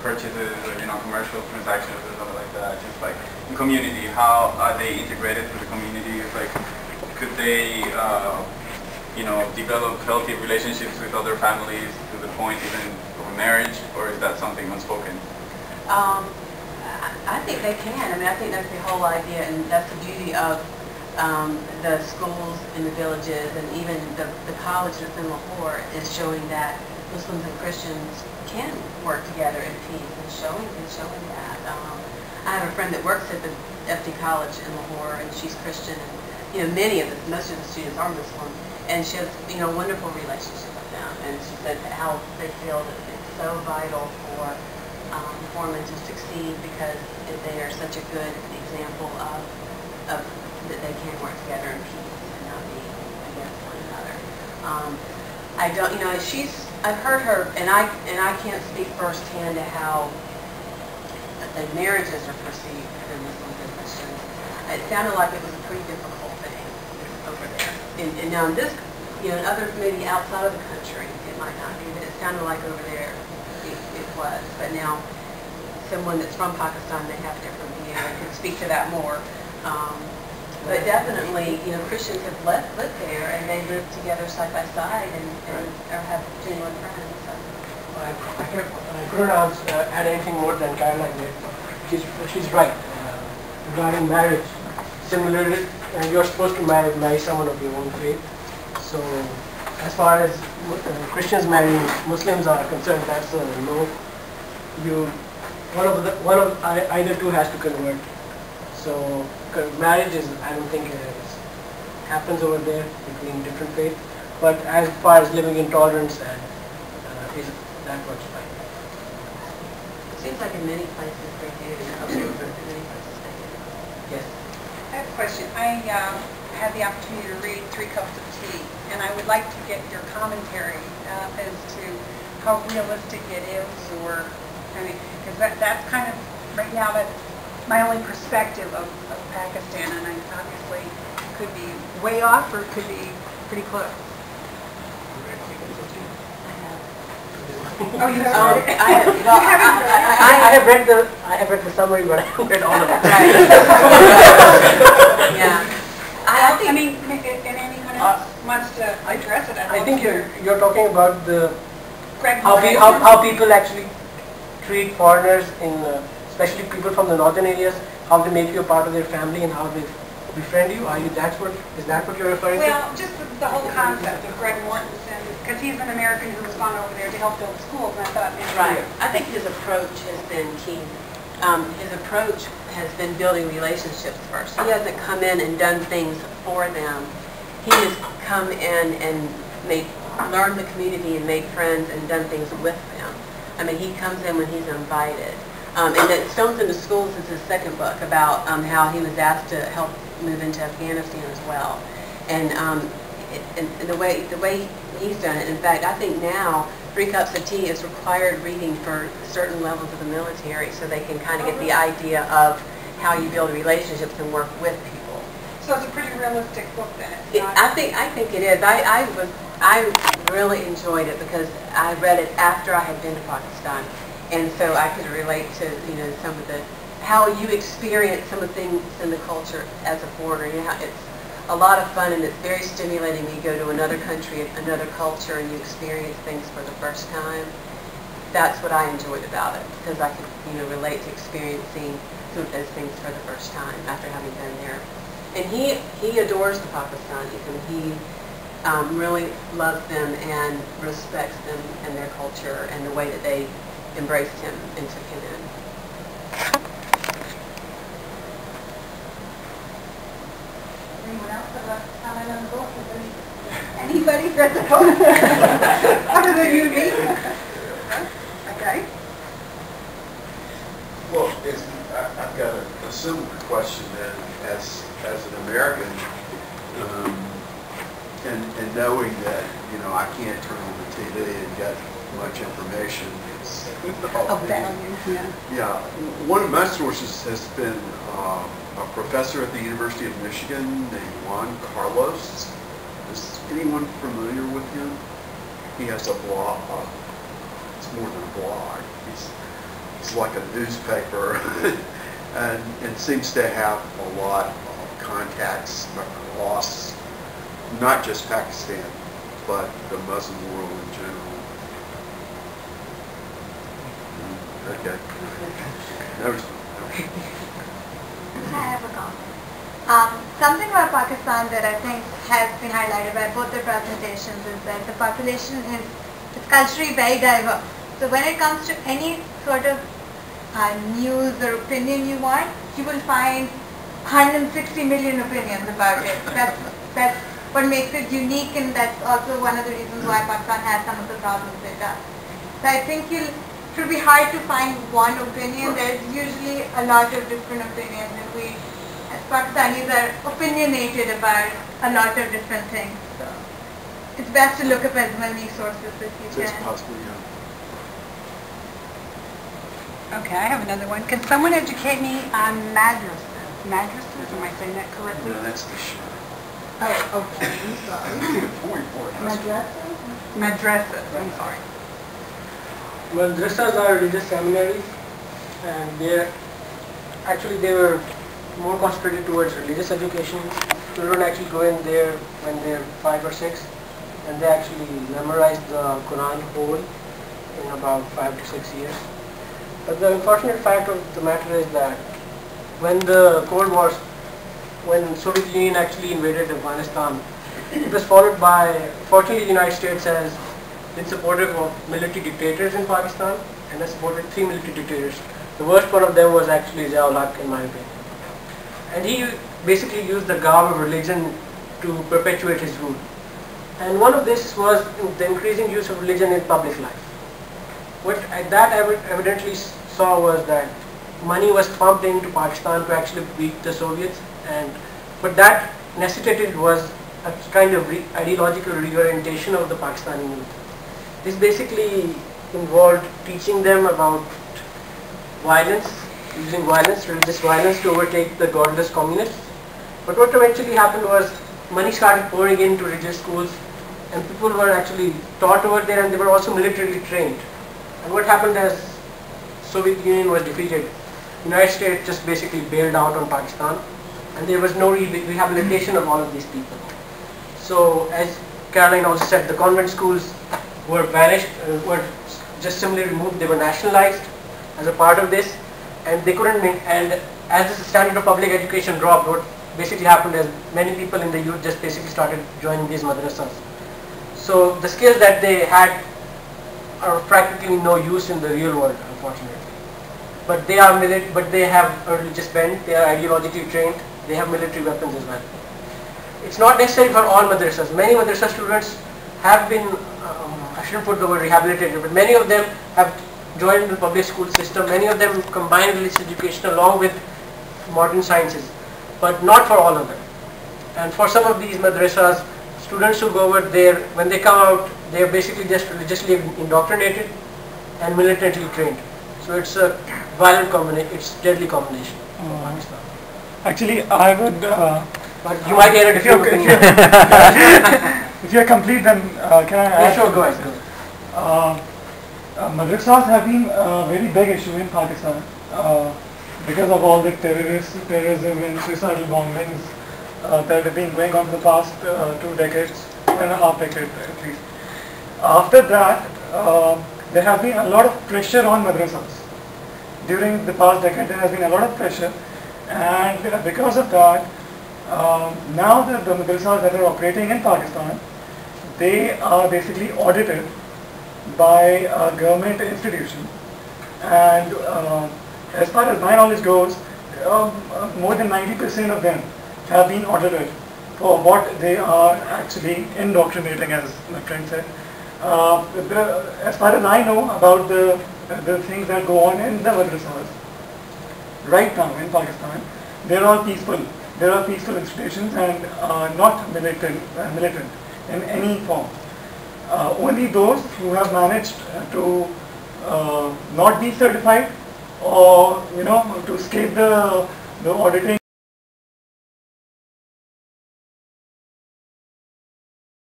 purchases or commercial transactions or something like that. Just like in community, how are they integrated to the community? It's like, could they develop healthy relationships with other families to the point even of a marriage, or is that something unspoken? I think they can. I mean, I think that's the whole idea, and that's the beauty of the schools in the villages, and even the college within Lahore is showing that Muslims and Christians can work together in peace, and showing that. I have a friend that works at the FD College in Lahore, and she's Christian, and most of the students are Muslim, and she has a wonderful relationship with them. And she said how they feel that it's so vital for women to succeed because they are such a good example of that they can work together in peace and not be against one another. I don't, I've heard her, and I can't speak firsthand to how the marriages are perceived for Muslims and Christians. It sounded like it was a pretty difficult thing over there. And now in this, in other, maybe outside of the country, it might not be, but it sounded like over there it was. But now, someone that's from Pakistan, they have different views. I could speak to that more. But definitely, Christians have lived there, and they live together side by side, and have genuine friends. So. I couldn't add anything more than Caroline did. She's right. Regarding marriage, similarly, you're supposed to marry someone of your own faith. So, as far as Christians marrying Muslims are concerned, that's a no. One of either two has to convert. So marriage is, I don't think happens over there between different faiths. But as far as living in tolerance, and that works fine. It seems like in many places they do. In many places they do. Yes. I have a question. I had the opportunity to read 3 Cups of Tea, and I would like to get your commentary as to how realistic it is, or because that's kind of right now that's my only perspective of Pakistan, and I obviously could be way off or it could be pretty close. Oh, you have read it? I have read the summary, but I haven't read all of it. Yeah. I mean, if anyone else wants to address it, I think you're talking about the Greg, how people actually treat foreigners especially people from the northern areas, how they make you a part of their family and how they befriend you. Is that what you're referring to? Well, just the whole concept of Greg Mortensen, because he's an American who has gone over there to help build schools, and I thought maybe... Right. I think his approach has been key. His approach has been building relationships first. He hasn't come in and done things for them. He has come in and learned the community and made friends and done things with them. I mean, he comes in when he's invited. And that Stones in the Schools is his second book about how he was asked to help move into Afghanistan as well. And the way he's done it, in fact, I think now 3 Cups of Tea is required reading for certain levels of the military, so they can kind of get the idea of how you build relationships and work with people. So it's a pretty realistic book then. I think it is. I really enjoyed it because I read it after I had been to Pakistan. And so I could relate to, some of how you experience some of the things in the culture as a foreigner. It's a lot of fun, and it's very stimulating when you go to another country, another culture, and you experience things for the first time. That's what I enjoyed about it, because I could, relate to experiencing some of those things for the first time after having been there. And he adores the Pakistanis, and he really loves them and respects them and their culture and the way that they embraced him and took him in. Anyone else have a comment on the book? Anybody read the book? Other than you, me? Okay. Well, I've got a similar question then, as an American, and knowing that I can't turn on the TV and get much information. Of value, yeah. Yeah. One of my sources has been a professor at the University of Michigan named Juan Carlos. Is anyone familiar with him? He has a blog. It's more than a blog. He's like a newspaper and seems to have a lot of contacts across not just Pakistan, but the Muslim world in general. Okay. I have a comment. Something about Pakistan that I think has been highlighted by both the presentations is that the population is culturally very diverse. So when it comes to any sort of news or opinion you want, you will find 160 million opinions about it. That's what makes it unique, and that's also one of the reasons why Pakistan has some of the problems it does. So I think it should be hard to find one opinion. There's usually a lot of different opinions, and we as Pakistanis are opinionated about a lot of different things. So it's best to look up as many sources as you can. It's possible, yeah. Okay, I have another one. Can someone educate me on madrasas? Madrasas, am I saying that correctly? No, that's the show. Oh, okay, I'm sorry. Madrasas? Madrasas, I'm sorry. Madrasas are religious seminaries, and they were more concentrated towards religious education. Children actually go in there when they're 5 or 6, and they actually memorize the Quran whole in about 5 to 6 years. But the unfortunate fact of the matter is that when the Cold War, when Soviet Union actually invaded Afghanistan, it was followed by, fortunately the United States has been supportive of military dictators in Pakistan and has supported 3 military dictators. The worst one of them was actually Zia-ul-Haq, in my opinion. And he basically used the garb of religion to perpetuate his rule. And one of this was the increasing use of religion in public life. What that evidently saw was that money was pumped into Pakistan to actually beat the Soviets, and what that necessitated was a kind of ideological reorientation of the Pakistani youth. This basically involved teaching them about violence, using violence, religious violence to overtake the godless communists. But what eventually happened was money started pouring into religious schools, and people were actually taught over there, and they were also militarily trained. And what happened as Soviet Union was defeated, United States just basically bailed out on Pakistan, and there was no rehabilitation of all of these people. So as Caroline also said, the convent schools were vanished, were just simply removed. They were nationalized as a part of this, and they couldn't make, and as the standard of public education dropped, what basically happened is many people in the youth just basically started joining these madrasas. So the skills that they had are practically no use in the real world, unfortunately. But they are but they have a religious bent, they are ideologically trained, they have military weapons as well. It's not necessary for all madrasas. Many madrasa students have been, I shouldn't put the word rehabilitated, but many of them have joined the public school system. Many of them combine religious education along with modern sciences, but not for all of them. And for some of these madrasas, students who go over there, when they come out, they are basically just religiously indoctrinated and militarily trained. So it's a violent combination, it's deadly combination for Pakistan. Actually, I would... but you might hear a different opinion. If you're complete, then can I add? Yeah, sure, go ahead. Madrasas have been a very big issue in Pakistan because of all the terrorism and suicidal bombings that have been going on for the past 2 decades, 2.5 decades at least. After that, there has been a lot of pressure on madrasas. During the past decade, there has been a lot of pressure, and because of that, now the madrasas that are operating in Pakistan, they are basically audited by a government institution, and as far as my knowledge goes, more than 90% of them have been audited for what they are actually indoctrinating, as my friend said. As far as I know about the things that go on in the madrasas right now in Pakistan, they're all peaceful. There are peaceful institutions and not militant in any form. Only those who have managed to not be certified or to escape the auditing